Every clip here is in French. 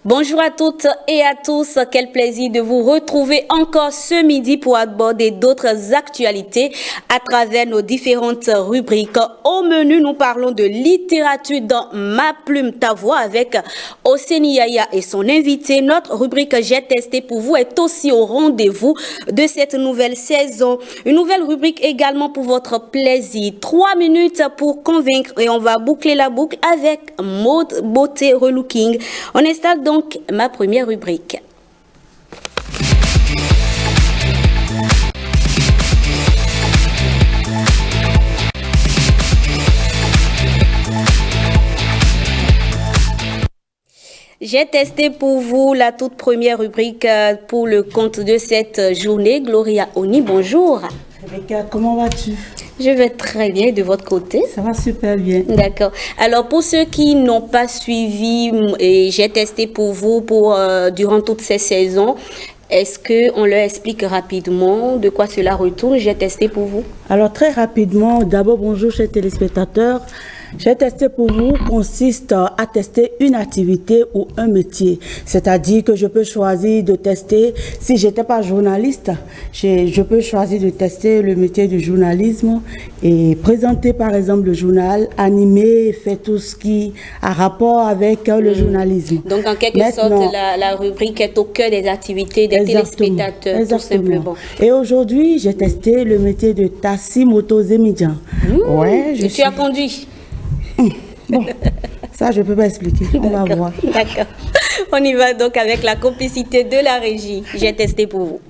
Bonjour à toutes et à tous, quel plaisir de vous retrouver encore ce midi pour aborder d'autres actualités à travers nos différentes rubriques. Au menu, nous parlons de littérature dans Ma Plume, Ta Voix avec Oseni Yaya et son invité. Notre rubrique J'ai testé pour vous est aussi au rendez-vous de cette nouvelle saison. Une nouvelle rubrique également pour votre plaisir. 3 minutes pour convaincre et on va boucler la boucle avec Mode Beauté Relooking. On installe donc ma première rubrique. J'ai testé pour vous la toute première rubrique pour le compte de cette journée. Gloria Oni, bonjour. Rebecca, comment vas-tu? Je vais très bien, de votre côté. Ça va super bien. D'accord. Alors, pour ceux qui n'ont pas suivi, j'ai testé pour vous durant toutes ces saisons. Est-ce qu'on leur explique rapidement de quoi cela retourne? J'ai testé pour vous. Alors, très rapidement, d'abord, bonjour chers téléspectateurs. J'ai testé pour vous consiste à tester une activité ou un métier. C'est-à-dire que je peux choisir de tester, si je n'étais pas journaliste, je peux choisir de tester le métier du journalisme et présenter par exemple le journal, animer, faire tout ce qui a rapport avec le journalisme. Donc en quelque sorte, la rubrique est au cœur des activités des téléspectateurs, tout simplement. Et aujourd'hui, j'ai testé le métier de taxi moto Zemidjan. Ouais, tu as conduit. Bon, ça je peux pas expliquer, on va voir. D'accord. On y va donc avec la complicité de la régie. J'ai testé pour vous.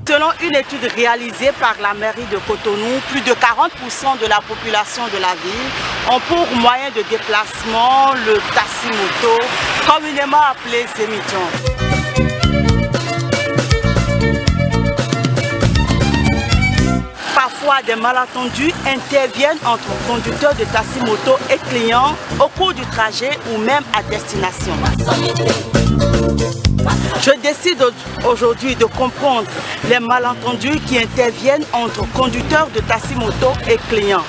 Selon une étude réalisée par la mairie de Cotonou, plus de 40% de la population de la ville ont pour moyen de déplacement le taxi-moto, communément appelé Zemidjan. Parfois, des malentendus interviennent entre conducteurs de taxi-moto et clients au cours du trajet ou même à destination. Je décide aujourd'hui de comprendre les malentendus qui interviennent entre conducteurs de taxi-moto et clients.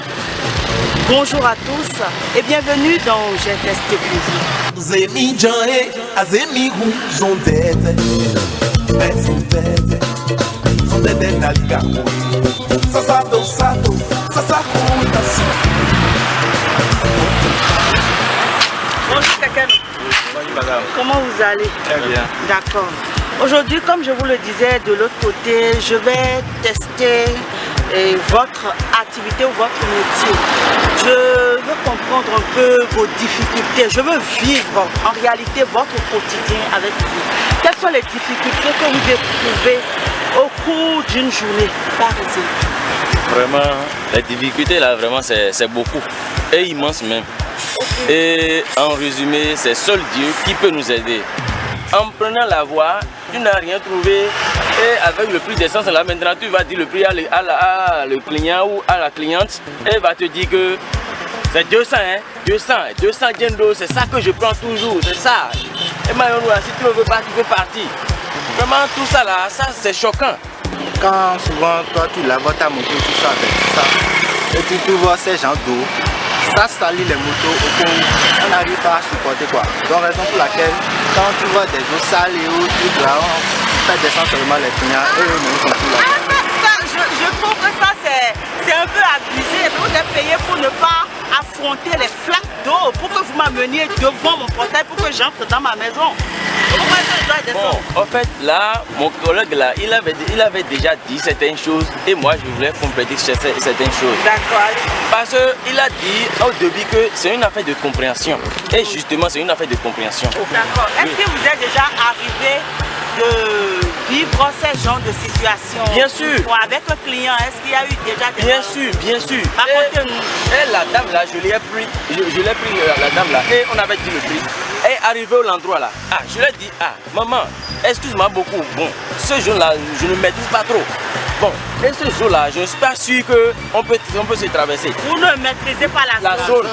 Bonjour à tous et bienvenue dans J'ai testé pour vous. Bonjour Kakano. Comment vous allez? Très bien. D'accord. Aujourd'hui, comme je vous le disais, de l'autre côté, je vais tester votre activité ou votre métier. Je veux comprendre un peu vos difficultés. Je veux vivre en réalité votre quotidien avec vous. Quelles sont les difficultés que vous éprouvez au cours d'une journée, par exemple? Vraiment, les difficultés là, vraiment, c'est beaucoup. Et immense même. Et en résumé, c'est seul Dieu qui peut nous aider. En prenant la voie, tu n'as rien trouvé et avec le prix d'essence là maintenant tu vas dire le prix à le client ou à la cliente et va te dire que c'est 200 hein, 200 Gendo, c'est ça que je prends toujours, c'est ça. Et maintenant si tu ne veux pas, tu peux partir. Vraiment tout ça là, ça c'est choquant. Quand souvent toi tu laves ta moto, tu sors avec ça et tu vois ces gens d'eau. Ça salit les motos au point où on n'arrive pas à supporter quoi. Donc raison pour laquelle quand tu vois des eaux sales et autres trucs là, on fait descendre seulement les clients et eux-mêmes sont plus là. Je trouve que ça c'est un peu abusé. Vous êtes payé pour ne pas affronter les flaques d'eau, pour que vous m'ameniez devant mon portail pour que j'entre dans ma maison. Pourquoi je dois descendre? Bon, en fait là, mon collègue là, il avait déjà dit certaines choses et moi je voulais compléter certaines choses. D'accord. Parce qu'il a dit au début que c'est une affaire de compréhension. Et justement, c'est une affaire de compréhension. D'accord. Est-ce que vous êtes déjà arrivé de vivre ces genres de situations? Bien sûr. Avec le client, est-ce qu'il y a eu déjà des... Bien sûr. Racontez-nous. Et la dame là, je l'ai pris la dame là et on avait dit le prix. Et arrivé au l'endroit là, je lui ai dit, maman, excuse-moi beaucoup, bon, ce jour là, je ne maîtrise pas trop. Bon, et ce jour-là, je ne suis pas sûr qu'on peut se traverser. Vous ne maîtrisez pas la zone.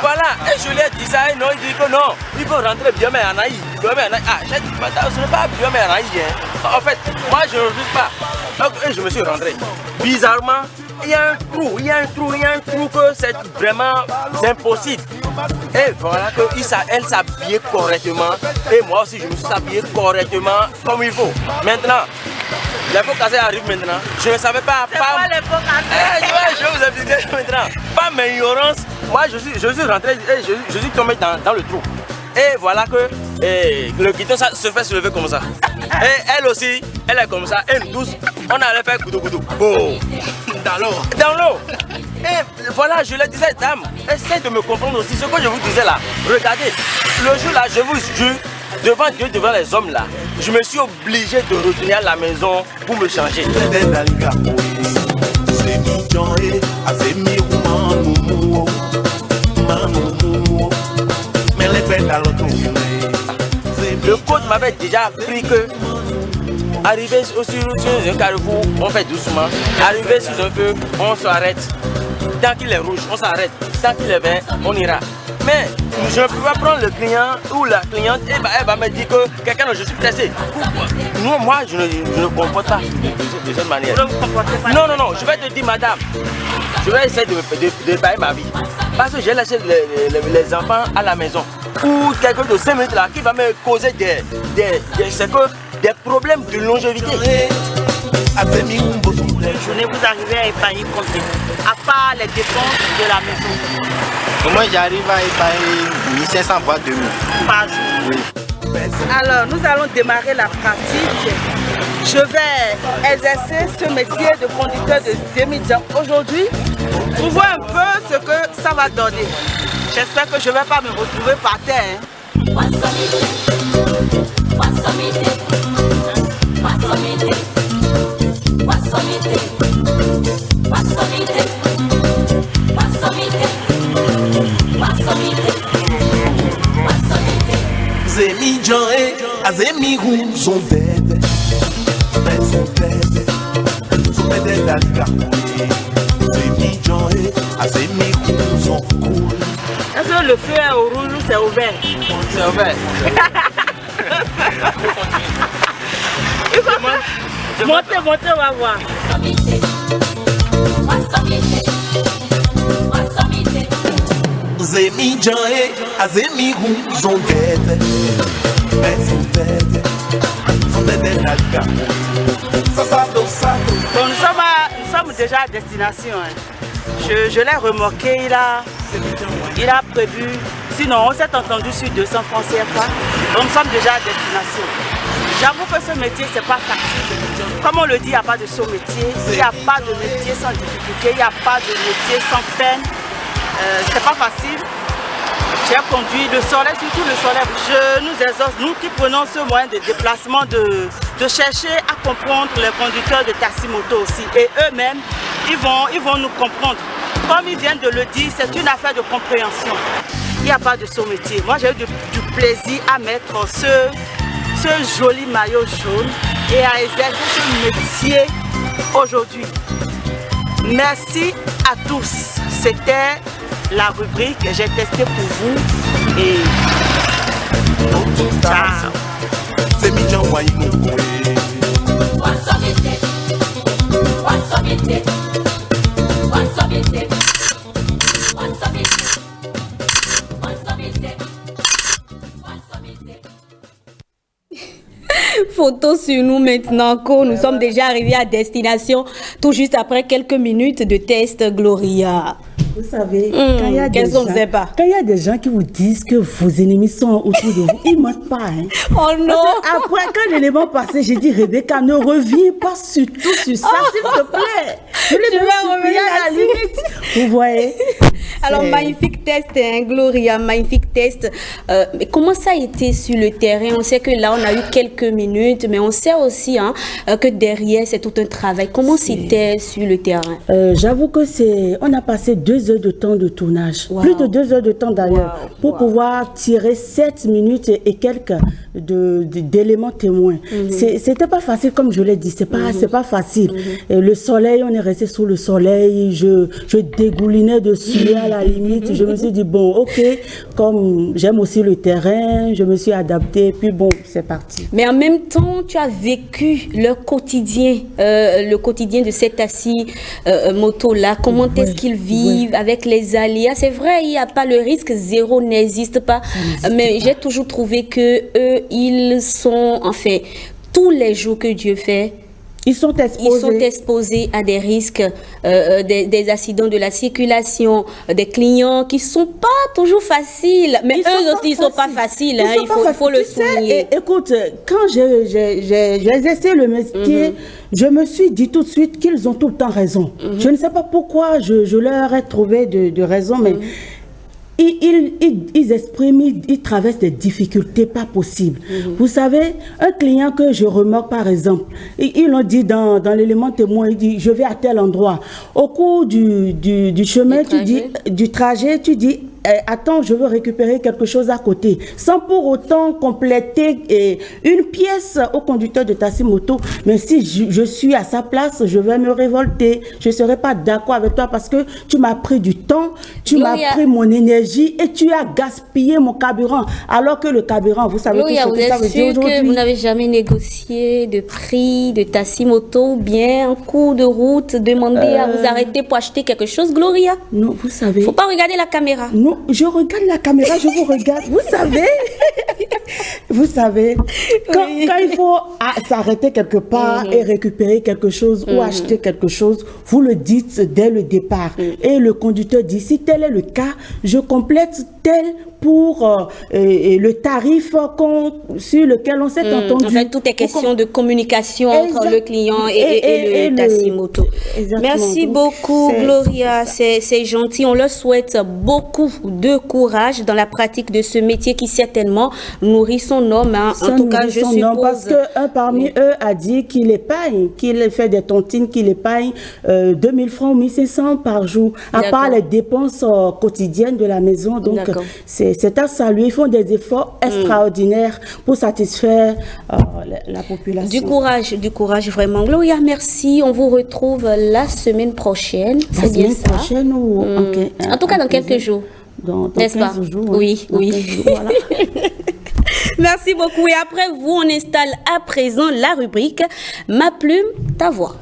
Voilà. Et je lui ai dit ça, et non, il dit que non, il faut rentrer bien, mais en Aïe. Ah, j'ai dit, madame, ce n'est pas bien, mais en Aïe. Hein. En fait, moi, je ne refuse pas. Donc, et je me suis rentré. Bizarrement, il y a un trou que c'est vraiment impossible. Et voilà qu'elle s'habillait correctement. Et moi aussi, je me suis habillé correctement comme il faut. Maintenant, l'info cassée arrive maintenant. Je ne savais pas. C'est quoi l'info cassée? Je vais vous expliquer maintenant. Pas ma ignorance. Moi, je suis rentré et je suis tombé dans le trou. Et voilà que le guidon se fait soulever comme ça. Et elle aussi, elle est comme ça. Et nous tous, on allait faire goudou. Oh. Dans l'eau. Et voilà, je leur disais, dame, essayez de me comprendre aussi. Ce que je vous disais là, regardez, le jour là, je vous jure, devant Dieu, devant les hommes là, je me suis obligé de retourner à la maison pour me changer. Le coach m'avait déjà appris que arriver sur un carrefour, on fait doucement. Arriver sur un feu, on s'arrête. Tant qu'il est rouge, on s'arrête. Tant qu'il est vert, on ira. Mais je ne peux pas prendre le client ou la cliente et elle va me dire que quelqu'un, je suis pressé. Moi, je ne comporte pas de cette manière. Vous ne vous comportez pas? Non, je vais te dire, madame, je vais essayer de payer ma vie. Parce que j'ai laissé les enfants à la maison. Pour quelqu'un de 5 minutes là qui va me causer des problèmes de longévité. Une journée, vous arrivez à épargner combien? À part les dépenses de la maison. Moi, j'arrive à épargner 1500 voire 2000. Par jour. Oui. Alors, nous allons démarrer la pratique. Je vais exercer ce métier de conducteur de Zemidjan aujourd'hui pour voir un peu ce que ça va donner. J'espère que je ne vais pas me retrouver par terre. Zemidjan et Azemi sont dead. Sont dead à l'Igarkoué. Zemidjan et Azemi sont cool. Est-ce que le feu est au rouge ou c'est au vert? C'est au vert. Montez, on va voir. Zemidjan et Azemi sont dead. Sont dead à l'Igarkoué. Bon, nous sommes déjà à destination. Hein. Je l'ai remarqué, il a prévu. Sinon, on s'est entendu sur 200 francs CFA. Donc nous sommes déjà à destination. J'avoue que ce métier, c'est pas facile. Comme on le dit, il n'y a pas de saut métier. Il n'y a pas de métier sans difficulté. Il n'y a pas de métier sans peine. C'est pas facile. J'ai conduit le soleil, surtout le soleil. Je nous exhorte, nous qui prenons ce moyen de déplacement, de chercher à comprendre les conducteurs de taxi-moto aussi. Et eux-mêmes, ils vont nous comprendre. Comme ils viennent de le dire, c'est une affaire de compréhension. Il n'y a pas de saut métier. Moi, j'ai eu du plaisir à mettre ce joli maillot jaune et à exercer ce métier aujourd'hui. Merci à tous. C'était la rubrique que j'ai testée pour vous et ciao. Photo sur nous maintenant, que nous sommes déjà arrivés à destination tout juste après quelques minutes de test Gloria. Vous savez, quand il y a des gens qui vous disent que vos ennemis sont autour de vous, ils ne mentent pas. Hein. Oh non! Après, quand l'élément passé, j'ai dit, Rebecca, ne reviens pas surtout sur ça, s'il te plaît. Je vais revenir à la limite. Vous voyez? Alors, magnifique test, hein, Gloria, magnifique test. Mais comment ça a été sur le terrain? On sait que là, on a eu quelques minutes, mais on sait aussi hein, que derrière, c'est tout un travail. Comment c'était sur le terrain? J'avoue que on a passé 2 heures de temps de tournage. Wow. Plus de 2 heures de temps d'ailleurs, pour pouvoir tirer 7 minutes et quelques d'éléments témoins. C'était pas facile, comme je l'ai dit, c'est pas facile. Et le soleil, on est resté sous le soleil, je dégoulinais dessus à la limite. Je me suis dit, bon, ok, comme j'aime aussi le terrain, je me suis adaptée, puis bon, c'est parti. Mais en même temps, tu as vécu leur quotidien, le quotidien de cet assis moto-là. Comment est-ce qu'ils vivent avec les aléas? C'est vrai, il n'y a pas le risque, zéro n'existe pas. Mais j'ai toujours trouvé que eux, ils sont, en fait, tous les jours que Dieu fait, ils sont exposés à des risques, des accidents de la circulation, des clients qui ne sont pas toujours faciles. Mais eux aussi, ils ne sont pas faciles. Hein, il faut le souligner. Écoute, quand j'ai exercé le métier, je me suis dit tout de suite qu'ils ont tout le temps raison. Je ne sais pas pourquoi je leur ai trouvé de raison, mais... Ils expriment, ils traversent des difficultés pas possibles. Vous savez, un client que je remarque par exemple, ils l'ont dit dans l'élément témoin, il dit, je vais à tel endroit. Au cours du chemin, du trajet, tu dis, attends, je veux récupérer quelque chose à côté, sans pour autant compléter une pièce au conducteur de taxi moto. Mais si je suis à sa place, je vais me révolter. Je ne serai pas d'accord avec toi parce que tu m'as pris du temps, tu m'as pris mon énergie et tu as gaspillé mon carburant. Alors que le carburant, vous savez Gloria, tout ce que ça veut dire aujourd'hui. Vous n'avez jamais négocié de prix de taxi moto ou bien en cours de route, demandé à vous arrêter pour acheter quelque chose, Gloria? Non, vous savez. Il ne faut pas regarder la caméra. Non, je regarde la caméra, je vous regarde. Vous savez, quand il faut s'arrêter quelque part et récupérer quelque chose ou acheter quelque chose, vous le dites dès le départ. Et le conducteur dit, si tel est le cas, je complète tel pour le tarif sur lequel on s'est entendu. En fait, tout est question de communication entre le client et le taxi moto. Merci beaucoup, Gloria. C'est gentil. On leur souhaite beaucoup de courage dans la pratique de ce métier qui certainement nourrit son homme. Hein. En tout cas, je suppose. Parce qu'un parmi eux a dit qu'il épargne, qu'il fait des tontines, qu'il épargne 2000 francs, 1500 par jour, à part les dépenses quotidiennes de la maison. Donc, c'est à saluer. Ils font des efforts extraordinaires pour satisfaire la population. Du courage vraiment. Gloria, merci. On vous retrouve la semaine prochaine. C'est bien ça? La semaine prochaine ou... En tout cas, dans quelques jours. Dans 15 jours. Oui. Jours, voilà. Merci beaucoup. Et après vous, on installe à présent la rubrique « Ma plume, ta voix ».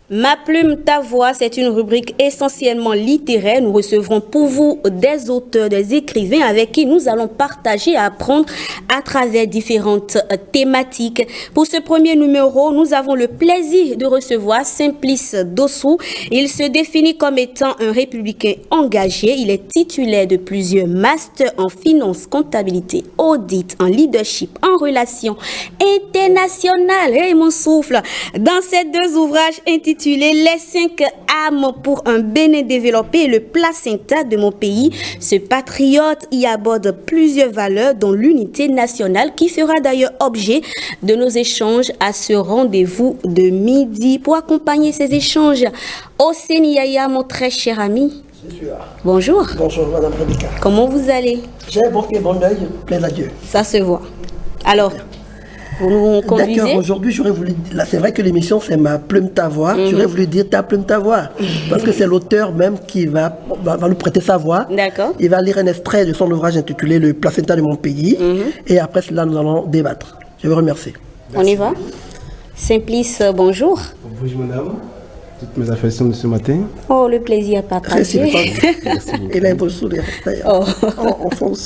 Ma plume, ta voix, c'est une rubrique essentiellement littéraire. Nous recevrons pour vous des auteurs, des écrivains avec qui nous allons partager et apprendre à travers différentes thématiques. Pour ce premier numéro, nous avons le plaisir de recevoir Simplice Dossou. Il se définit comme étant un républicain engagé. Il est titulaire de plusieurs masters en finance, comptabilité, audit, en leadership, en relations internationales. Et mon souffle, dans ces 2 ouvrages intitulés Les 5 âmes pour un Bénin développé et le placenta de mon pays, ce patriote y aborde plusieurs valeurs dont l'unité nationale qui fera d'ailleurs objet de nos échanges à ce rendez-vous de midi. Pour accompagner ces échanges, Hosseini Yaya, mon très cher ami. Bonjour. Bonjour Madame Rebecca. Comment vous allez? J'ai un bon pied, bon oeil, plein d'adieu. Ça se voit. Alors, vous nous conduisez? D'accord, aujourd'hui j'aurais voulu, là c'est vrai que l'émission c'est Ma plume ta voix, j'aurais voulu dire Ta plume ta voix, parce que c'est l'auteur même qui va nous prêter sa voix. D'accord. Il va lire un extrait de son ouvrage intitulé Le placenta de mon pays, et après cela nous allons débattre. Je vous remercie. On y va. Simplice, bonjour. Bonjour madame, toutes mes affections de ce matin. Oh, le plaisir partagé. Il a un beau sourire d'ailleurs.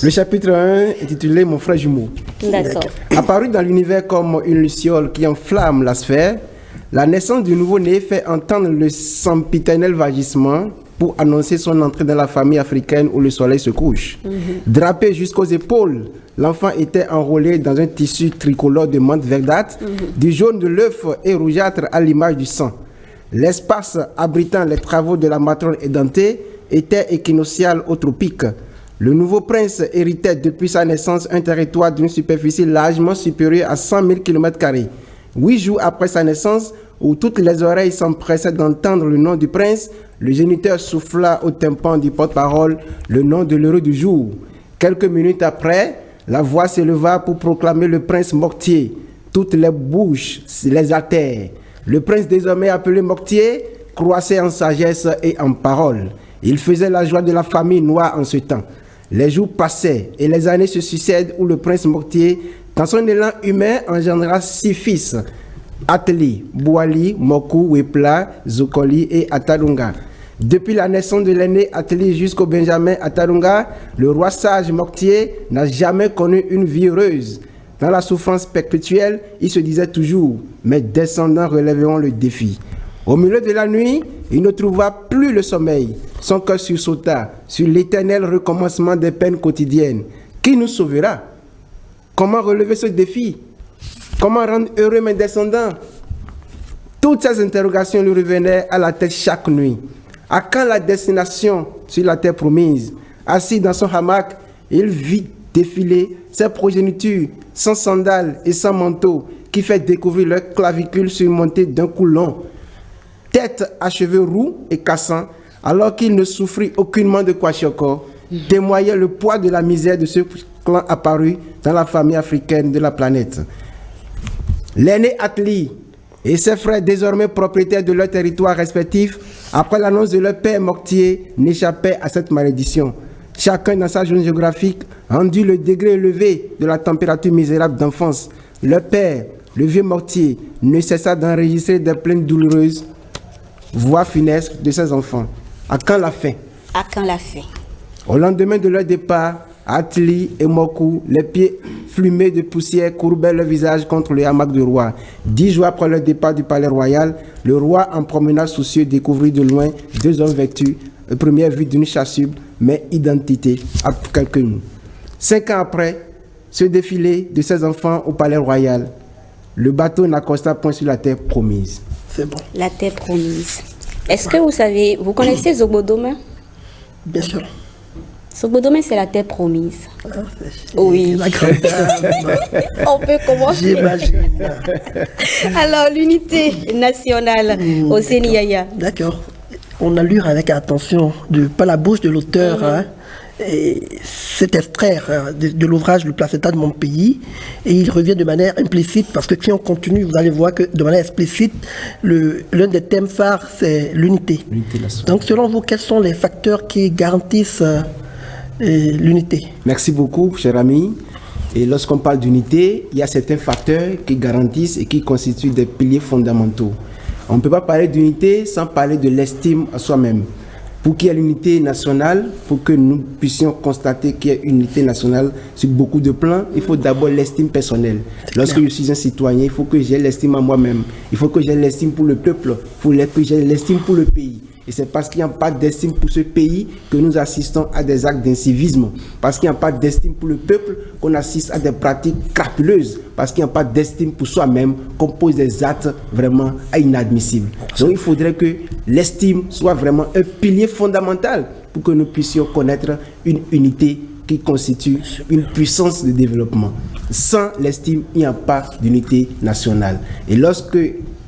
Le chapitre 1 intitulé Mon frère jumeau. D'accord. Apparu dans l'univers comme une luciole qui enflamme la sphère, La naissance du nouveau-né fait entendre le sempiternel vagissement pour annoncer son entrée dans la famille africaine où le soleil se couche. Drapé jusqu'aux épaules, l'enfant était enrôlé dans un tissu tricolore de menthe verdâtre, du jaune de l'œuf et rougeâtre à l'image du sang. L'espace abritant les travaux de la matrone édentée était équinoctial aux tropiques. Le nouveau prince héritait depuis sa naissance un territoire d'une superficie largement supérieure à 100 000 km². 8 jours après sa naissance, où toutes les oreilles s'empressaient d'entendre le nom du prince, le géniteur souffla au tympan du porte-parole le nom de l'heureux du jour. Quelques minutes après, la voix s'éleva pour proclamer le prince Moctier. Toutes les bouches les altèrent. Le prince désormais appelé Moctier croissait en sagesse et en parole. Il faisait la joie de la famille noire en ce temps. Les jours passaient et les années se succèdent où le prince Moctier, dans son élan humain, engendra 6 fils. Atli, Bouali, Mokou, Wepla, Zokoli et Atarunga. Depuis la naissance de l'aîné Atli jusqu'au Benjamin Atarunga, le roi sage Moctier n'a jamais connu une vie heureuse. Dans la souffrance perpétuelle, il se disait toujours « Mes descendants relèveront le défi ». Au milieu de la nuit, il ne trouva plus le sommeil. Son cœur sursauta sur l'éternel recommencement des peines quotidiennes. Qui nous sauvera? Comment relever ce défi? Comment rendre heureux mes descendants? Toutes ces interrogations lui revenaient à la tête chaque nuit. À quand la destination sur la terre promise? Assis dans son hamac, il vit défiler ses progénitures, sans sandales et sans manteau, qui fait découvrir leur clavicule surmontée d'un cou long. Tête à cheveux roux et cassants, alors qu'il ne souffrit aucunement de kwashiorkor, témoignait le poids de la misère de ce clan apparu dans la famille africaine de la planète. L'aîné Atli et ses frères, désormais propriétaires de leurs territoires respectifs, après l'annonce de leur père Moctier, n'échappaient à cette malédiction. Chacun dans sa zone géographique rendit le degré élevé de la température misérable d'enfance. Le père, le vieux Moctier, ne cessa d'enregistrer des plaintes douloureuses, voix funestes de ses enfants. À quand la fin? À quand la fin? Au lendemain de leur départ, Atli et Mokou, les pieds fumés de poussière, courbaient leur visage contre le hamac du roi. 10 jours après leur départ du palais royal, le roi, en promenade soucieux, découvrit de loin 2 hommes vêtus, à première vue d'une chasuble, mais identité à quelques mots. 5 ans après, ce défilé de ses enfants au palais royal, le bateau n'accosta point sur la terre promise. C'est bon. La terre promise. Est-ce que vous savez, vous connaissez Zobodome? Bien sûr. Zobodome, c'est la terre promise. Ah, oui. La grande dame. On peut commencer. J'imagine. Alors, l'unité nationale au Séniaya. D'accord. On a lu avec attention par la bouche de l'auteur et cet extraire de l'ouvrage Le Placenta de mon pays, et il revient de manière implicite, parce que si on continue, vous allez voir que de manière explicite, l'un des thèmes phares, c'est l'unité. Donc selon vous, quels sont les facteurs qui garantissent l'unité? Merci beaucoup, cher ami. Et lorsqu'on parle d'unité, il y a certains facteurs qui garantissent et qui constituent des piliers fondamentaux. On ne peut pas parler d'unité sans parler de l'estime à soi-même. Pour qu'il y ait l'unité nationale, pour que nous puissions constater qu'il y a une unité nationale sur beaucoup de plans, il faut d'abord l'estime personnelle. Lorsque je suis un citoyen, il faut que j'ai l'estime à moi-même. Il faut que j'ai l'estime pour le peuple, il faut que j'ai l'estime pour le pays. Et c'est parce qu'il n'y a pas d'estime pour ce pays que nous assistons à des actes d'incivisme. Parce qu'il n'y a pas d'estime pour le peuple qu'on assiste à des pratiques crapuleuses. Parce qu'il n'y a pas d'estime pour soi-même qu'on pose des actes vraiment inadmissibles. Donc il faudrait que l'estime soit vraiment un pilier fondamental pour que nous puissions connaître une unité qui constitue une puissance de développement. Sans l'estime, il n'y a pas d'unité nationale. Et lorsque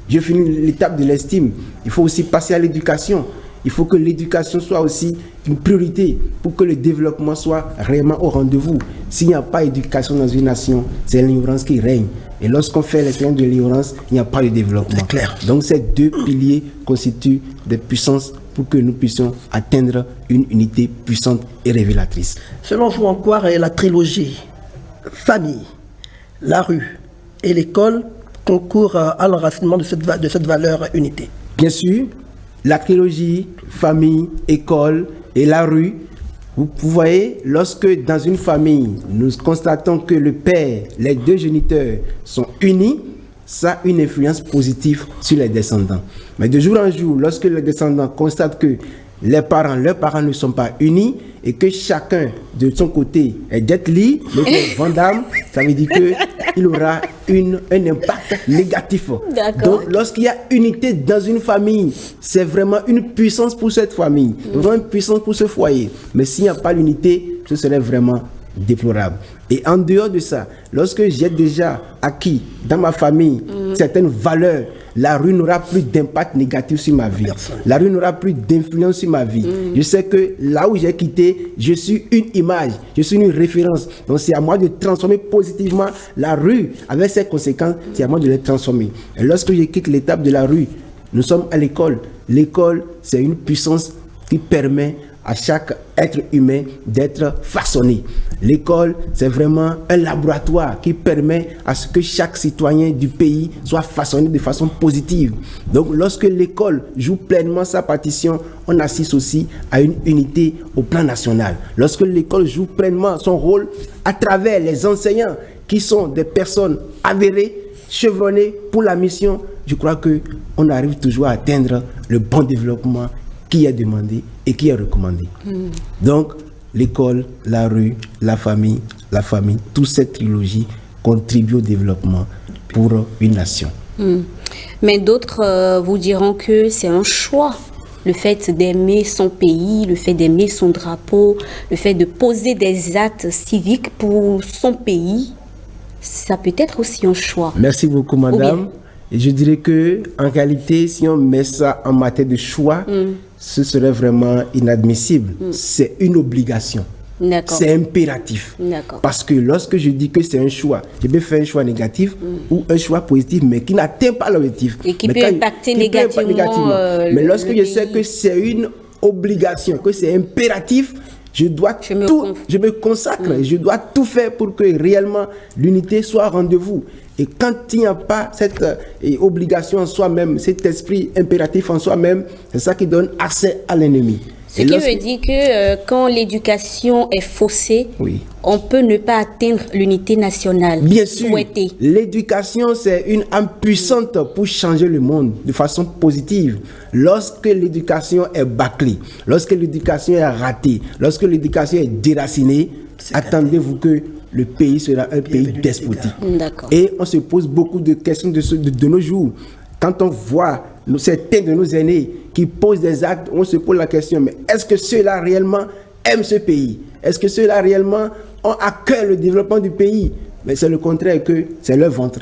je finis l'étape de l'estime, il faut aussi passer à l'éducation. Il faut que l'éducation soit aussi une priorité pour que le développement soit réellement au rendez-vous. S'il n'y a pas d'éducation dans une nation, c'est l'ignorance qui règne. Et lorsqu'on fait l'expérience de l'ignorance, il n'y a pas de développement. C'est clair. Donc ces 2 piliers constituent des puissances pour que nous puissions atteindre une unité puissante et révélatrice. Selon vous, en quoi la trilogie famille, la rue et l'école concourt à l'enracinement de cette valeur unité? Bien sûr, la trilogie, famille, école et la rue, vous voyez, lorsque dans une famille, nous constatons que le père, les 2 géniteurs sont unis, ça a une influence positive sur les descendants. Mais de jour en jour, lorsque les descendants constatent que leurs parents ne sont pas unis et que chacun de son côté est d'être lié, le Vandame, ça veut dire qu'il aura un impact négatif. Donc lorsqu'il y a unité dans une famille, c'est vraiment une puissance pour cette famille, vraiment une puissance pour ce foyer. Mais s'il n'y a pas l'unité, ce serait vraiment déplorable. Et en dehors de ça, lorsque j'ai déjà acquis dans ma famille certaines valeurs, la rue n'aura plus d'impact négatif sur ma vie. La rue n'aura plus d'influence sur ma vie. Je sais que là où j'ai quitté, je suis une image, je suis une référence. Donc c'est à moi de transformer positivement la rue avec ses conséquences, c'est à moi de les transformer. Et lorsque je quitte l'étape de la rue, nous sommes à l'école. L'école, c'est une puissance qui permet à chaque être humain d'être façonné. L'école, c'est vraiment un laboratoire qui permet à ce que chaque citoyen du pays soit façonné de façon positive. Donc, lorsque l'école joue pleinement sa partition, on assiste aussi à une unité au plan national. Lorsque l'école joue pleinement son rôle à travers les enseignants qui sont des personnes avérées, chevronnées pour la mission, je crois qu'on arrive toujours à atteindre le bon développement qui est demandé et qui est recommandé. Donc, l'école, la rue, la famille, toute cette trilogie contribue au développement pour une nation. Mais d'autres vous diront que c'est un choix. Le fait d'aimer son pays, le fait d'aimer son drapeau, le fait de poser des actes civiques pour son pays, ça peut être aussi un choix. Merci beaucoup, madame. Et je dirais que, en réalité, si on met ça en matière de choix, ce serait vraiment inadmissible. C'est une obligation. C'est impératif. Parce que lorsque je dis que c'est un choix, je peux faire un choix négatif ou un choix positif, mais qui n'atteint pas l'objectif. Et qui peut impacter négativement. Mais lorsque je sais que c'est une obligation, que c'est impératif, je me consacre, je dois tout faire pour que réellement l'unité soit au rendez-vous. Et quand il n'y a pas cette obligation en soi-même, cet esprit impératif en soi-même, c'est ça qui donne accès à l'ennemi. Ce qui veut dire que quand l'éducation est faussée, on peut ne pas atteindre l'unité nationale. Bien sûr, l'éducation, c'est une âme puissante pour changer le monde de façon positive. Lorsque l'éducation est bâclée, lorsque l'éducation est ratée, lorsque l'éducation est déracinée, attendez-vous que le pays sera un pays despotique. Et on se pose beaucoup de questions de nos jours. Quand on voit certains de nos aînés qui posent des actes, on se pose la question, mais est-ce que ceux-là réellement aiment ce pays? Est-ce que ceux-là réellement ont à cœur le développement du pays? Mais c'est le contraire, que c'est leur ventre.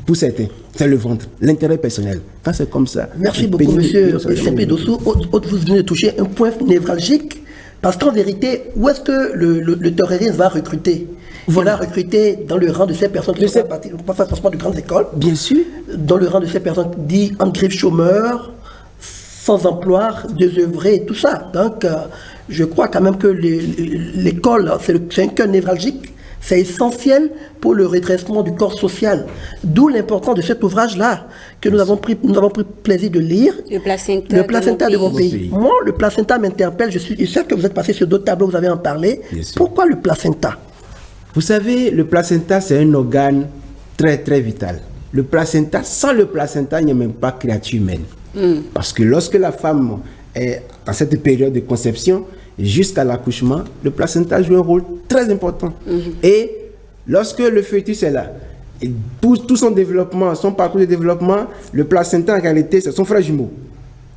Pour certains, c'est le ventre, l'intérêt personnel. Quand c'est comme ça... Merci beaucoup, monsieur Sempé Dossou. Vous venez de toucher un point névralgique, parce qu'en vérité, où est-ce que le terrorisme va recruter? Il va recruter dans le rang de ces personnes qui ne font pas forcément de grandes écoles. Bien sûr. Dans le rang de ces personnes dites en grève chômeurs, sans emploi, désœuvrés, tout ça. Donc, je crois quand même que l'école, c'est un cœur névralgique. C'est essentiel pour le redressement du corps social. D'où l'importance de cet ouvrage-là, que nous avons pris plaisir de lire. Le placenta de mon pays. Moi, le placenta m'interpelle. Je sais que vous êtes passé sur d'autres tableaux, vous avez en parlé. Pourquoi le placenta? Vous savez, le placenta, c'est un organe très, très vital. Le placenta, sans le placenta, il n'y a même pas créature humaine. Parce que lorsque la femme est dans cette période de conception, jusqu'à l'accouchement, le placenta joue un rôle très important. Et lorsque le fœtus est là, et tout son développement, son parcours de développement, le placenta en réalité, c'est son frère jumeau.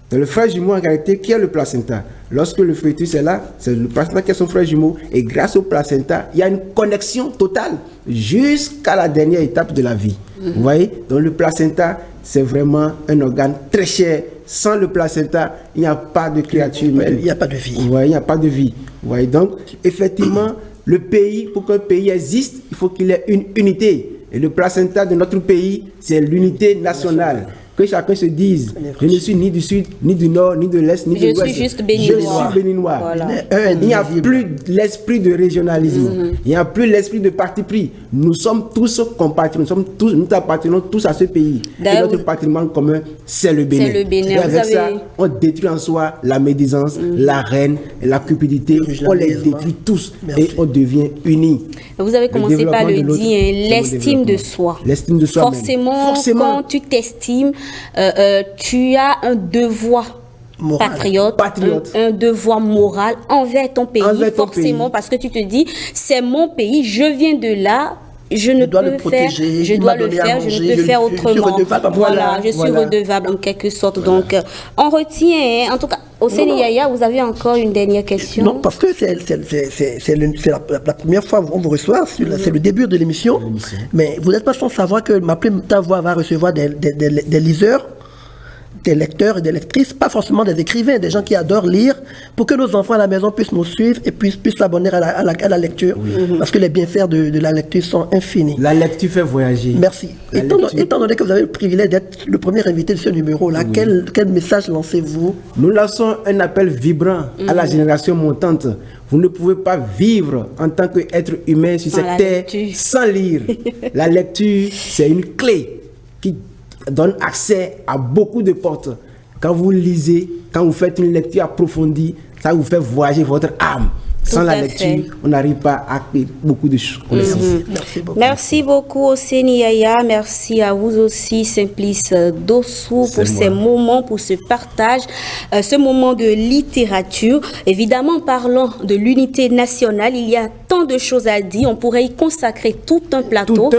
C'est le frère jumeau en réalité qui a le placenta. Lorsque le fœtus est là, c'est le placenta qui a son frère jumeau. Et grâce au placenta, il y a une connexion totale jusqu'à la dernière étape de la vie. Vous voyez? Donc le placenta, c'est vraiment un organe très cher. Sans le placenta, il n'y a pas de créature humaine. Il n'y a pas de vie. Vous voyez, il n'y a pas de vie. Vous voyez? Donc, effectivement, le pays, pour qu'un pays existe, il faut qu'il ait une unité. Et le placenta de notre pays, c'est l'unité nationale. Que chacun se dise, je ne suis ni du sud, ni du nord, ni de l'est, ni de l'ouest. Je suis juste béninois. Je suis béninois. Voilà. Il n'y a plus l'esprit de régionalisme. Il n'y a plus l'esprit de parti pris. Nous sommes tous compatriotes. Nous appartenons tous à ce pays. Et notre patrimoine commun, c'est le Bénin. C'est le Bénin. Et avec ça, on détruit en soi la médisance, la haine, la cupidité. On les détruit tous et on devient unis. Vous avez commencé par le dire, l'estime de soi. L'estime de soi. Forcément, quand tu t'estimes, tu as un devoir patriote. Un devoir moral envers ton pays, forcément, parce que tu te dis, c'est mon pays, je viens de là. Je ne peux le protéger, je dois le faire, je ne peux faire autrement. Voilà, je suis redevable en quelque sorte. Donc, on retient, en tout cas, Oseni Yaya, vous avez encore une dernière question? Non, parce que c'est la première fois qu'on vous reçoit, c'est le début de l'émission. Mais vous n'êtes pas sans savoir que ma ta voix va recevoir des liseurs, des lecteurs et des lectrices, pas forcément des écrivains, des gens qui adorent lire, pour que nos enfants à la maison puissent nous suivre et puissent s'abonner à la lecture. Parce que les bienfaits de la lecture sont infinis. La lecture fait voyager. Merci. Étant donné que vous avez le privilège d'être le premier invité de ce numéro-là, quel message lancez-vous? Nous lançons un appel vibrant à la génération montante. Vous ne pouvez pas vivre en tant qu'être humain sur cette terre sans lire. La lecture, c'est une clé qui donne accès à beaucoup de portes. Quand vous lisez, quand vous faites une lecture approfondie, ça vous fait voyager votre âme. Sans la lecture, on n'arrive pas à créer beaucoup de connaissances. Merci beaucoup. Merci beaucoup, Oseni Yaya. Merci à vous aussi, Simplice Dossou, pour ces moments, pour ce partage, ce moment de littérature. Évidemment, parlant de l'unité nationale, il y a tant de choses à dire. On pourrait y consacrer tout un plateau.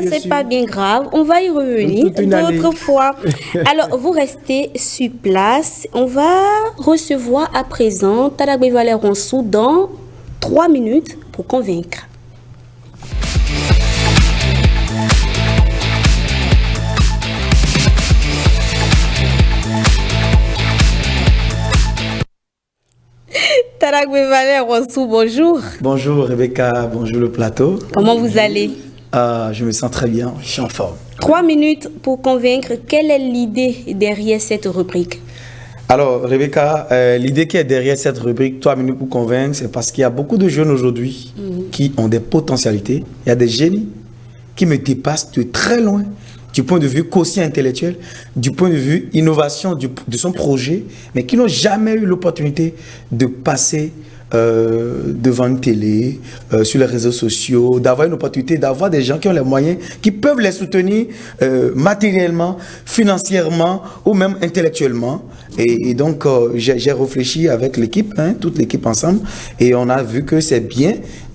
C'est pas bien grave. On va y revenir d'autres fois. Alors, vous restez sur place. On va recevoir à présent Taragbe Valère Ronsou dans 3 minutes pour convaincre. Taragbe Valère Ronsou, bonjour. Bonjour Rebecca, bonjour le plateau. Comment vous allez? Je me sens très bien, je suis en forme. 3 minutes pour convaincre. Quelle est l'idée derrière cette rubrique? Alors Rebecca, l'idée qui est derrière cette rubrique 3 minutes pour convaincre, c'est parce qu'il y a beaucoup de jeunes aujourd'hui qui ont des potentialités. Il y a des génies qui me dépassent de très loin, du point de vue quotient intellectuel, du point de vue innovation de son projet, mais qui n'ont jamais eu l'opportunité de passer devant une télé, sur les réseaux sociaux, d'avoir une opportunité, d'avoir des gens qui ont les moyens, qui peuvent les soutenir matériellement, financièrement ou même intellectuellement. Et donc, j'ai réfléchi avec l'équipe, toute l'équipe ensemble, et on a vu que c'est bien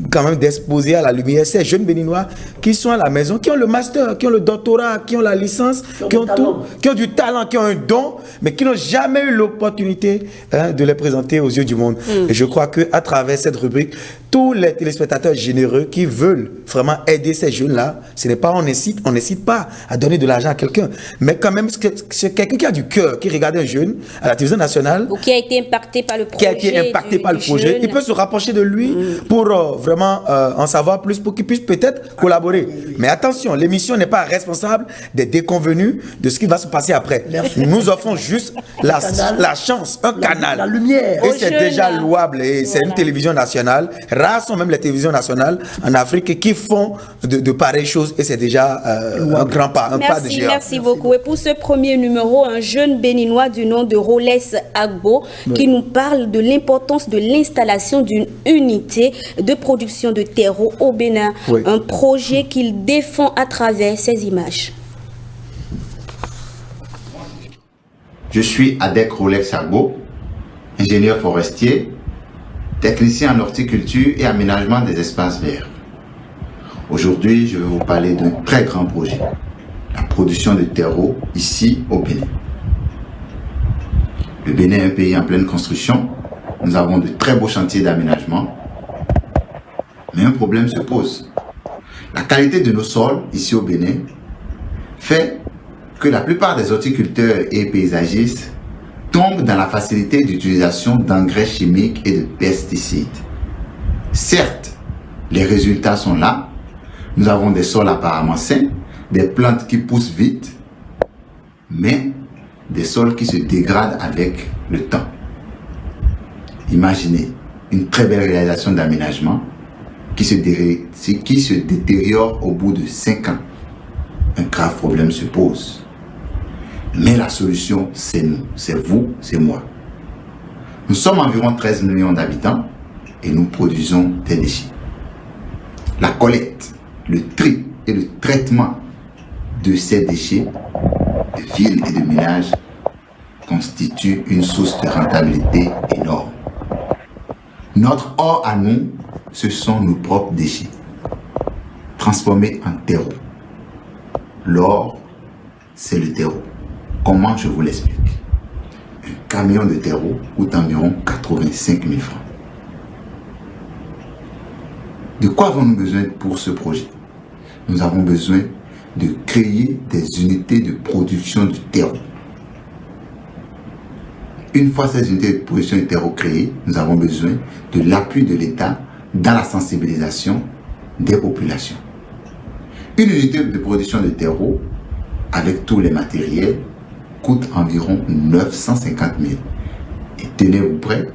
quand même d'exposer à la lumière ces jeunes béninois qui sont à la maison, qui ont le master, qui ont le doctorat, qui ont la licence, qui ont tout, qui ont du talent, qui ont un don, mais qui n'ont jamais eu l'opportunité de les présenter aux yeux du monde. Et je crois qu'à travers cette rubrique, tous les téléspectateurs généreux qui veulent vraiment aider ces jeunes-là, ce n'est pas, on n'hésite pas à donner de l'argent à quelqu'un, mais quand même, c'est quelqu'un qui a du cœur, qui regarde un jeune à la télévision nationale, ou qui a été impacté par le projet, il peut se rapprocher de lui pour vraiment en savoir plus, pour qu'il puisse peut-être collaborer. Mais attention, l'émission n'est pas responsable des déconvenus de ce qui va se passer après. Nous offrons juste la chance, un canal, la lumière. Et c'est déjà louable, et c'est une télévision nationale. Rares sont même les télévisions nationales en Afrique qui font de pareilles choses, et c'est déjà un grand pas, un pas de géant. Merci beaucoup. Et pour ce premier numéro, un jeune béninois du nom de Roles Agbo qui nous parle de l'importance de l'installation d'une unité de production de terreau au Bénin, un projet qu'il défend à travers ses images. Je suis Adek Roles Agbo, ingénieur forestier, technicien en horticulture et aménagement des espaces verts. Aujourd'hui, je vais vous parler d'un très grand projet, la production de terreau ici au Bénin. Le Bénin est un pays en pleine construction. Nous avons de très beaux chantiers d'aménagement. Mais un problème se pose. La qualité de nos sols ici au Bénin fait que la plupart des horticulteurs et paysagistes tombent dans la facilité d'utilisation d'engrais chimiques et de pesticides. Certes, les résultats sont là. Nous avons des sols apparemment sains, des plantes qui poussent vite. mais des sols qui se dégradent avec le temps. Imaginez une très belle réalisation d'aménagement qui se détériore au bout de 5 ans. Un grave problème se pose. Mais la solution, c'est nous, c'est vous, c'est moi. Nous sommes environ 13 millions d'habitants et nous produisons des déchets. La collecte, le tri et le traitement de ces déchets de ville et de ménage constituent une source de rentabilité énorme. Notre or à nous, ce sont nos propres déchets, transformés en terreau. L'or, c'est le terreau. Comment je vous l'explique? Un camion de terreau coûte environ 85 000 francs. De quoi avons-nous besoin pour ce projet? Nous avons besoin de créer des unités de production du terreau. Une fois ces unités de production du terreau créées, nous avons besoin de l'appui de l'État dans la sensibilisation des populations. Une unité de production de terreau, avec tous les matériels, coûte environ 950 000. Et tenez-vous prêts,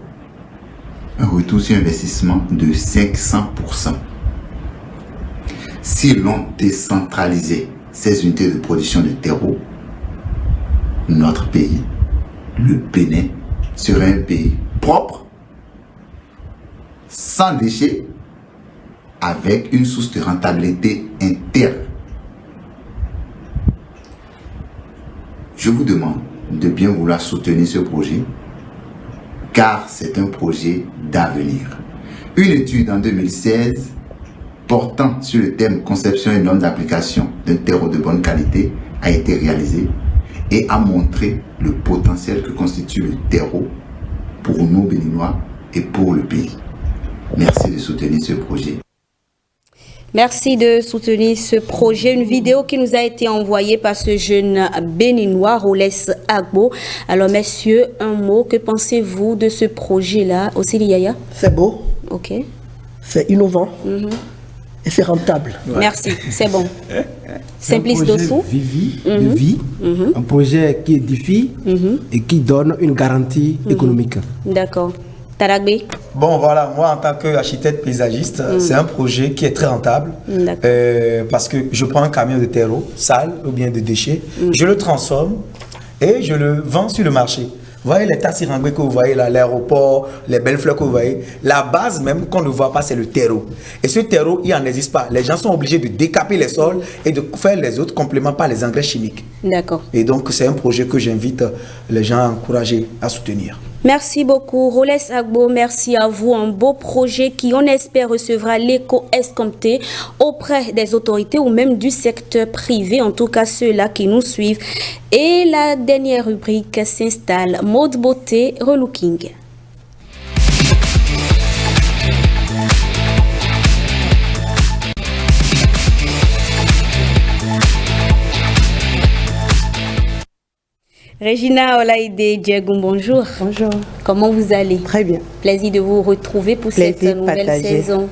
un retour sur investissement de 500%. Si l'on décentralisait ces unités de production de terreau, notre pays, le Bénin, serait un pays propre, sans déchets, avec une source de rentabilité interne. Je vous demande de bien vouloir soutenir ce projet, car c'est un projet d'avenir. Une étude en 2016 portant sur le thème conception et normes d'application d'un terreau de bonne qualité a été réalisée et a montré le potentiel que constitue le terreau pour nous Béninois et pour le pays. Merci de soutenir ce projet. Merci de soutenir ce projet. Une vidéo qui nous a été envoyée par ce jeune béninois, Rolès Agbo. Alors, messieurs, un mot, que pensez-vous de ce projet-là? Aussi, Yaya? C'est beau. Ok. C'est innovant. Et c'est rentable. Ouais. Merci, c'est bon. Simplice dessous. De vie, un projet qui édifie et qui donne une garantie économique. D'accord. Taragbe? Bon, voilà, moi en tant qu'architecte paysagiste, c'est un projet qui est très rentable parce que je prends un camion de terreau sale ou bien de déchets, je le transforme et je le vends sur le marché. Vous voyez les taxis rangés que vous voyez là, l'aéroport, les belles fleurs que vous voyez, la base même qu'on ne voit pas, c'est le terreau. Et ce terreau, il n'en existe pas. Les gens sont obligés de décaper les sols et de faire les autres compléments par les engrais chimiques. D'accord. Et donc, c'est un projet que j'invite les gens à encourager, à soutenir. Merci beaucoup, Rolès Agbo. Merci à vous. Un beau projet qui, on espère, recevra l'écho escompté auprès des autorités ou même du secteur privé, en tout cas ceux-là qui nous suivent. Et la dernière rubrique s'installe. Mode beauté, relooking. Regina Olaïde Djegoum, bonjour. Bonjour. Comment vous allez? Très bien. Plaisir de vous retrouver pour cette nouvelle saison.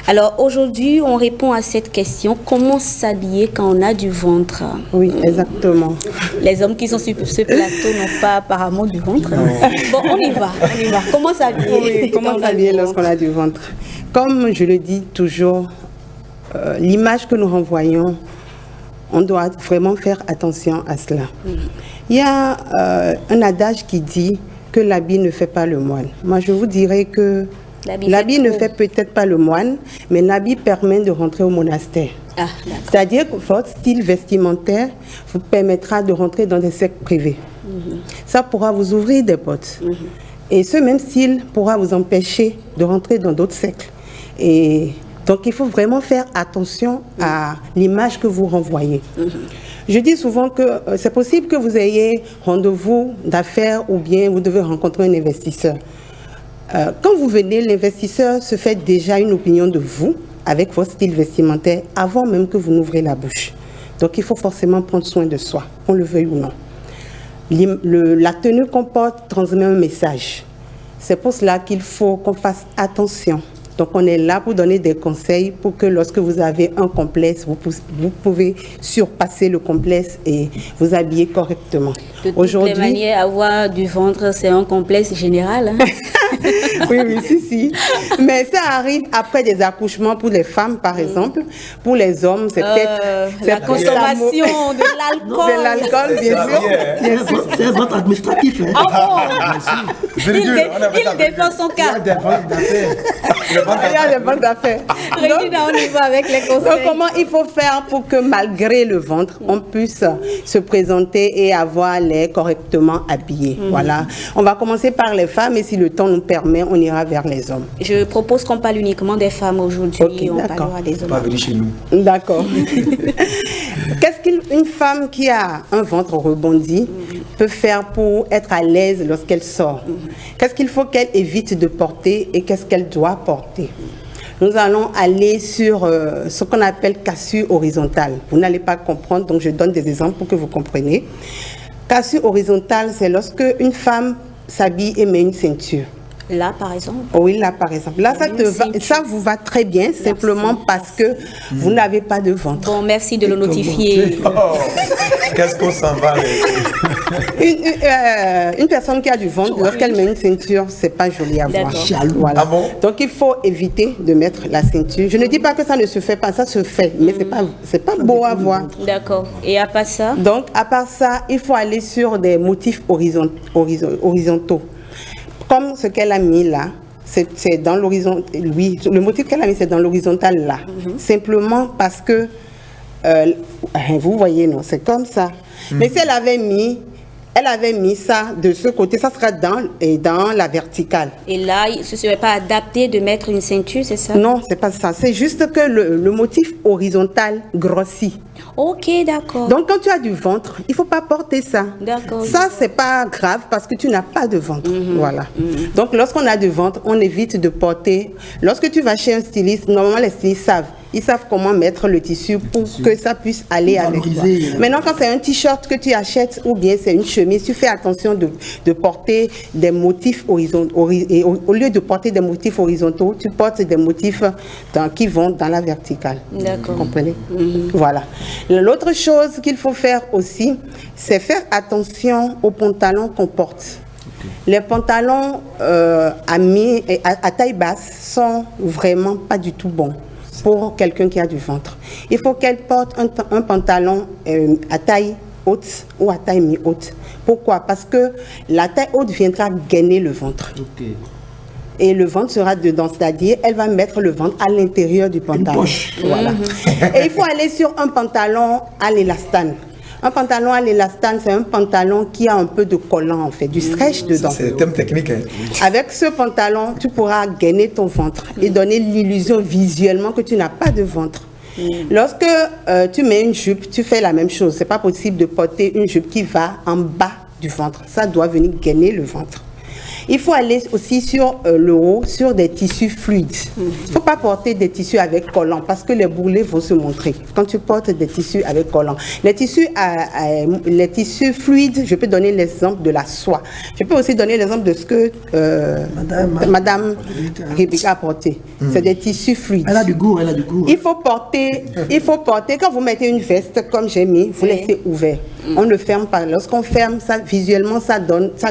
Alors aujourd'hui, on répond à cette question. Comment s'habiller quand on a du ventre? Oui, exactement. Les hommes qui sont sur ce plateau n'ont pas apparemment du ventre. Bon, on y va. Comment s'habiller? Oui, comment s'habiller lorsqu'on a du ventre? Comme je le dis toujours, l'image que nous renvoyons, on doit vraiment faire attention à cela. Il y a un adage qui dit que l'habit ne fait pas le moine. Moi, je vous dirais que l'habit ne fait peut-être pas le moine, mais l'habit permet de rentrer au monastère. C'est-à-dire que votre style vestimentaire vous permettra de rentrer dans des sectes privés. Ça pourra vous ouvrir des portes. Et ce même style pourra vous empêcher de rentrer dans d'autres sectes. Et donc, il faut vraiment faire attention à l'image que vous renvoyez. Je dis souvent que c'est possible que vous ayez rendez-vous d'affaires ou bien vous devez rencontrer un investisseur. Quand vous venez, l'investisseur se fait déjà une opinion de vous avec votre style vestimentaire avant même que vous n'ouvrez la bouche. Donc, il faut forcément prendre soin de soi, qu'on le veuille ou non. La tenue qu'on porte transmet un message. C'est pour cela qu'il faut qu'on fasse attention Donc on est là pour donner des conseils pour que lorsque vous avez un complexe, vous pouvez surpasser le complexe et vous habiller correctement. De toutes les manières, avoir du ventre, c'est un complexe général. Hein? Oui, si. Mais ça arrive après des accouchements pour les femmes, par exemple. Pour les hommes, c'est peut-être... La consommation de l'alcool. De l'alcool, bien sûr. C'est un ventre administratif. Hein. Il défend son cas. Il y a des ventes d'affaires. Régina, on y va avec les conseils. Donc, comment il faut faire pour que malgré le ventre, on puisse se présenter et avoir l'air correctement habillé. Voilà. On va commencer par les femmes et si le temps nous permet, on ira vers les hommes. Je propose qu'on parle uniquement des femmes aujourd'hui. Okay, on parlera des hommes. Pas venir chez nous. D'accord. Qu'est-ce qu'une femme qui a un ventre rebondi peut faire pour être à l'aise lorsqu'elle sort? Qu'est-ce qu'il faut qu'elle évite de porter et qu'est-ce qu'elle doit porter? Nous allons aller sur ce qu'on appelle cassure horizontale. Vous n'allez pas comprendre, donc je donne des exemples pour que vous compreniez. Cassure horizontale, c'est lorsque une femme s'habille et met une ceinture. Là, par exemple? Oui, là, par exemple. Là, ça vous va très bien, simplement parce que vous n'avez pas de ventre. Bon, merci de le notifier. Qu'est-ce qu'on s'en va? Une personne qui a du ventre, lorsqu'elle met une ceinture, c'est pas joli à voir. Voilà. Ah bon? Donc, il faut éviter de mettre la ceinture. Je ne dis pas que ça ne se fait pas, ça se fait, mais c'est pas beau à voir. D'accord. Et à part ça? Donc, à part ça, il faut aller sur des motifs horizontaux. Comme ce qu'elle a mis là, c'est dans l'horizon. Oui, le motif qu'elle a mis, c'est dans l'horizontal là. Simplement parce que, vous voyez, non, c'est comme ça. Mais si elle avait mis ça de ce côté, ça sera dans la verticale. Et là, ce ne serait pas adapté de mettre une ceinture, c'est ça? Non, c'est pas ça. C'est juste que le motif horizontal grossit. Ok, d'accord. Donc, quand tu as du ventre, il ne faut pas porter ça. D'accord. Ça, ce n'est pas grave parce que tu n'as pas de ventre. Voilà. Donc, lorsqu'on a du ventre, on évite de porter. Lorsque tu vas chez un styliste, normalement, les stylistes savent. Ils savent comment mettre le tissu pour que ça puisse aller avec toi. Maintenant, quand c'est un t-shirt que tu achètes ou bien c'est une chemise, tu fais attention de porter des motifs horizontaux. Et au lieu de porter des motifs horizontaux, tu portes des motifs qui vont dans la verticale. D'accord. Vous comprenez? Voilà. L'autre chose qu'il faut faire aussi, c'est faire attention aux pantalons qu'on porte. Les pantalons à taille basse sont vraiment pas du tout bons pour quelqu'un qui a du ventre. Il faut qu'elle porte un pantalon à taille haute ou à taille mi-haute. Pourquoi? Parce que la taille haute viendra gainer le ventre. Et le ventre sera dedans, c'est-à-dire elle va mettre le ventre à l'intérieur du pantalon. Une poche. Voilà. Et il faut aller sur un pantalon à l'élastane. Un pantalon à l'élastane, c'est un pantalon qui a un peu de collant, en fait, du stretch dedans. C'est un thème technique. Hein. Avec ce pantalon, tu pourras gainer ton ventre et donner l'illusion visuellement que tu n'as pas de ventre. Lorsque tu mets une jupe, tu fais la même chose. Ce n'est pas possible de porter une jupe qui va en bas du ventre. Ça doit venir gainer le ventre. Il faut aller aussi sur le haut, sur des tissus fluides. Il ne faut pas porter des tissus avec collant parce que les bourrelets vont se montrer quand tu portes des tissus avec collant. Les tissus fluides, je peux donner l'exemple de la soie. Je peux aussi donner l'exemple de ce que Madame Rebecca a porté. C'est des tissus fluides. Elle a du goût, elle a du goût. Il faut porter, quand vous mettez une veste comme j'ai mis, vous laissez ouvert. On ne ferme pas. Lorsqu'on ferme, ça, visuellement, ça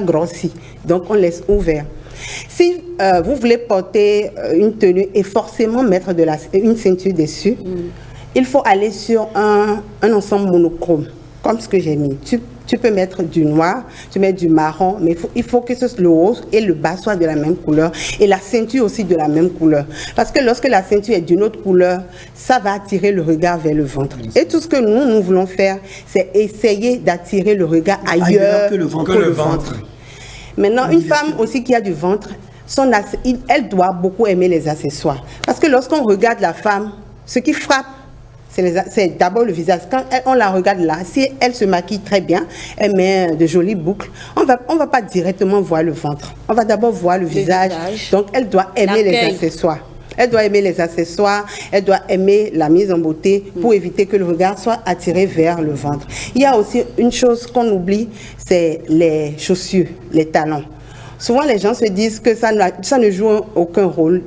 grossit. Donc, on laisse ouvert. Si vous voulez porter une tenue et forcément mettre une ceinture dessus, il faut aller sur un ensemble monochrome, comme ce que j'ai mis. Tu peux mettre du noir, tu mets du marron, mais il faut que le haut et le bas soient de la même couleur et la ceinture aussi de la même couleur. Parce que lorsque la ceinture est d'une autre couleur, ça va attirer le regard vers le ventre. Et tout ce que nous voulons faire, c'est essayer d'attirer le regard ailleurs que le ventre. Maintenant, une femme aussi qui a du ventre, elle doit beaucoup aimer les accessoires. Parce que lorsqu'on regarde la femme, ce qui frappe, c'est d'abord le visage. Quand on la regarde là, si elle se maquille très bien, elle met de jolies boucles, on va pas directement voir le ventre. On va d'abord voir le visage. Donc, elle doit aimer les accessoires. Elle doit aimer les accessoires, elle doit aimer la mise en beauté pour éviter que le regard soit attiré vers le ventre. Il y a aussi une chose qu'on oublie, c'est les chaussures, les talons. Souvent, les gens se disent que ça ne joue aucun rôle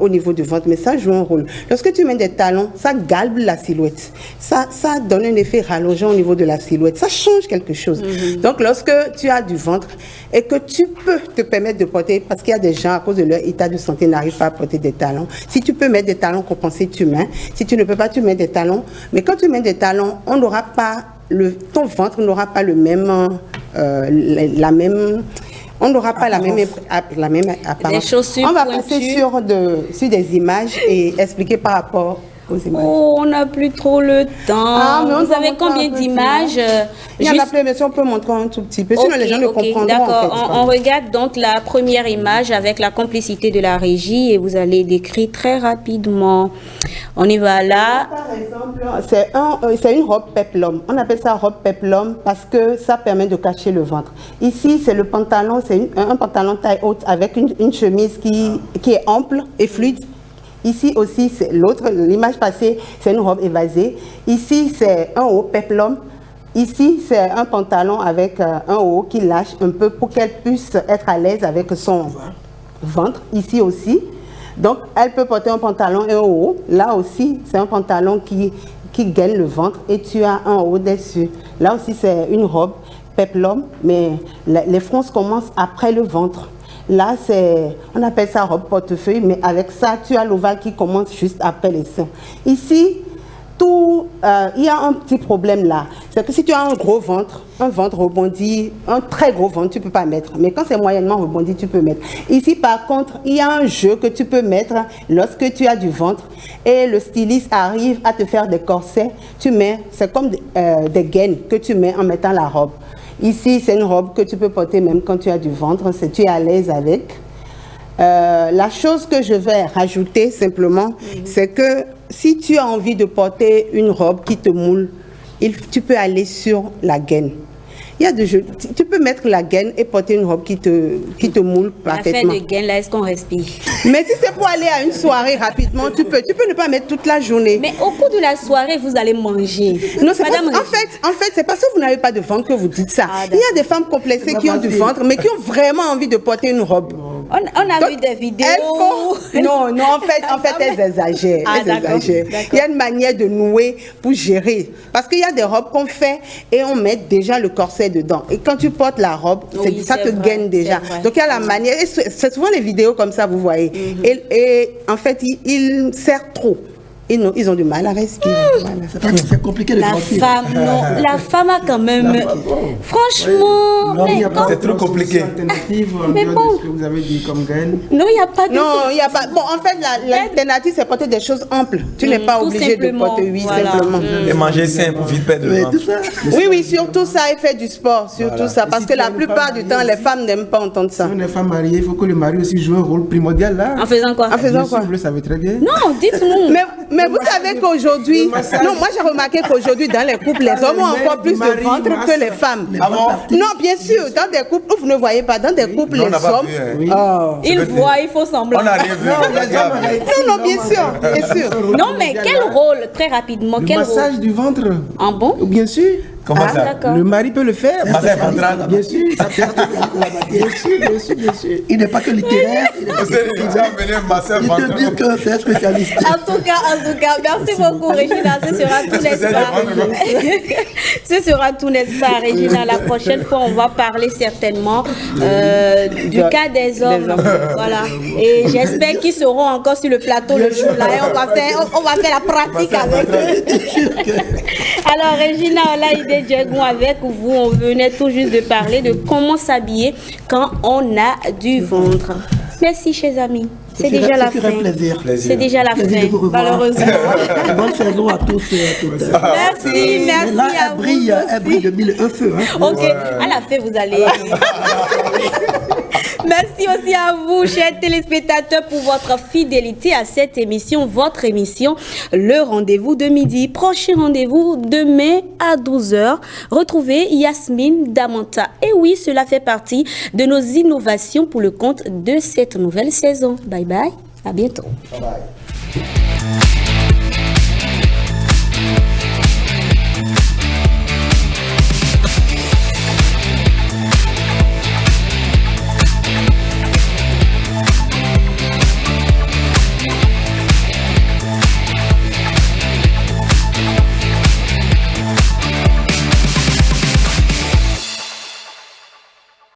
au niveau du ventre, mais ça joue un rôle. Lorsque tu mets des talons, ça galbe la silhouette. Ça donne un effet rallongeant au niveau de la silhouette. Ça change quelque chose. Donc, lorsque tu as du ventre et que tu peux te permettre de porter, parce qu'il y a des gens, à cause de leur état de santé, n'arrivent pas à porter des talons. Si tu peux mettre des talons compensés, tu mets. Si tu ne peux pas, tu mets des talons. Mais quand tu mets des talons, on n'aura pas ton ventre n'aura pas le même, on n'aura pas la même apparence. On va passer sur des images et expliquer par rapport aux images. Oh, on n'a plus trop le temps. Vous avez combien d'images? Il y en a plein, mais si on peut montrer un tout petit peu, sinon les gens ne comprendront. D'accord, en fait, on regarde donc la première image avec la complicité de la régie et vous allez décrire très rapidement. On y va là. Par exemple, c'est une robe peplum. On appelle ça robe peplum parce que ça permet de cacher le ventre. Ici, c'est le pantalon, c'est un pantalon taille haute avec une chemise qui est ample et fluide. Ici aussi, c'est l'image passée, c'est une robe évasée. Ici, c'est un haut peplum. Ici, c'est un pantalon avec un haut qui lâche un peu pour qu'elle puisse être à l'aise avec son ventre. Ici aussi. Donc, elle peut porter un pantalon et un haut. Là aussi, c'est un pantalon qui gaine le ventre et tu as un haut dessus. Là aussi, c'est une robe peplum, mais les fronces commencent après le ventre. Là, on appelle ça robe portefeuille, mais avec ça, tu as l'ovale qui commence juste après les seins. Ici, il y a un petit problème là. C'est que si tu as un gros ventre, un ventre rebondi, un très gros ventre, tu ne peux pas mettre. Mais quand c'est moyennement rebondi, tu peux mettre. Ici, par contre, il y a un jeu que tu peux mettre lorsque tu as du ventre et le styliste arrive à te faire des corsets. Tu mets, c'est comme des gaines que tu mets en mettant la robe. Ici, c'est une robe que tu peux porter même quand tu as du ventre, tu es à l'aise avec. La chose que je vais rajouter simplement, c'est que si tu as envie de porter une robe qui te moule, tu peux aller sur la gaine. Il y a des jeux. Tu peux mettre la gaine et porter une robe qui te moule parfaitement. La fin de gaine, là, est-ce qu'on respire? Mais si c'est pour aller à une soirée rapidement, tu peux ne pas mettre toute la journée. Mais au cours de la soirée, vous allez manger. Non, c'est en fait, c'est parce que vous n'avez pas de ventre que vous dites ça. Il y a des femmes complexées qui ont du ventre, mais qui ont vraiment envie de porter une robe. On a vu des vidéos. Non, en fait, elles exagèrent. Il y a une manière de nouer pour gérer. Parce qu'il y a des robes qu'on fait et on met déjà le corset dedans. Et quand tu portes la robe, ça te gaine déjà. Donc il y a la manière. C'est souvent les vidéos comme ça, vous voyez. Et en fait, ils serrent trop. Ils ont du mal à respirer. C'est compliqué de la femme a quand même. Franchement, c'est trop compliqué. Mais bon, ce que vous avez dit comme gaine. Non, il n'y a pas de. Non, il n'y a pas. Bon, en fait, l'alternative, c'est porter des choses amples. Tu n'es pas obligé de porter simplement. Et manger sain pour vite perdre le ventre. Oui, surtout ça, et faire du sport. Surtout ça. Parce que la plupart du temps, les femmes n'aiment pas entendre ça. Si on est femme mariée, il faut que le mari aussi joue un rôle primordial là. En faisant quoi? Vous le savez très bien. Non, dites-nous. Mais vous savez qu'aujourd'hui, moi j'ai remarqué qu'aujourd'hui dans les couples, les hommes ont encore plus de ventre que les femmes. Non, bien sûr, dans des couples, vous ne voyez pas, dans des couples, les hommes, ils voient, il faut semblant. On a rien vu. Non, bien sûr. Non, mais quel rôle, très rapidement, quel rôle? Le massage du ventre. En bon? Bien sûr. Comment ça? Le mari peut le faire. Massage ventral. Bien sûr. Bien sûr. Il n'est pas que littéraire. Il te dit que c'est un spécialiste. En tout cas, merci beaucoup, Regina. Ce sera tout, n'est-ce pas? Ce sera tout, n'est-ce pas, Regina? La prochaine fois, on va parler certainement du cas des hommes. Voilà. Et j'espère qu'ils seront encore sur le plateau le jour-là. Et on va faire la pratique avec eux. Alors, Regina, on a idée. Avec vous, on venait tout juste de parler de comment s'habiller quand on a du ventre. Merci, chers amis. C'est déjà la fin. C'est déjà la fin, malheureusement. Bonne saison à tous et à toutes. Merci à vous. Elle brille de mille un feu. Ok, à la fin, vous allez... Merci aussi à vous, chers téléspectateurs, pour votre fidélité à cette émission, votre émission, le rendez-vous de midi. Prochain rendez-vous demain à 12h. Retrouvez Yasmine Damanta. Et oui, cela fait partie de nos innovations pour le compte de cette nouvelle saison. Bye bye, à bientôt. Bye bye.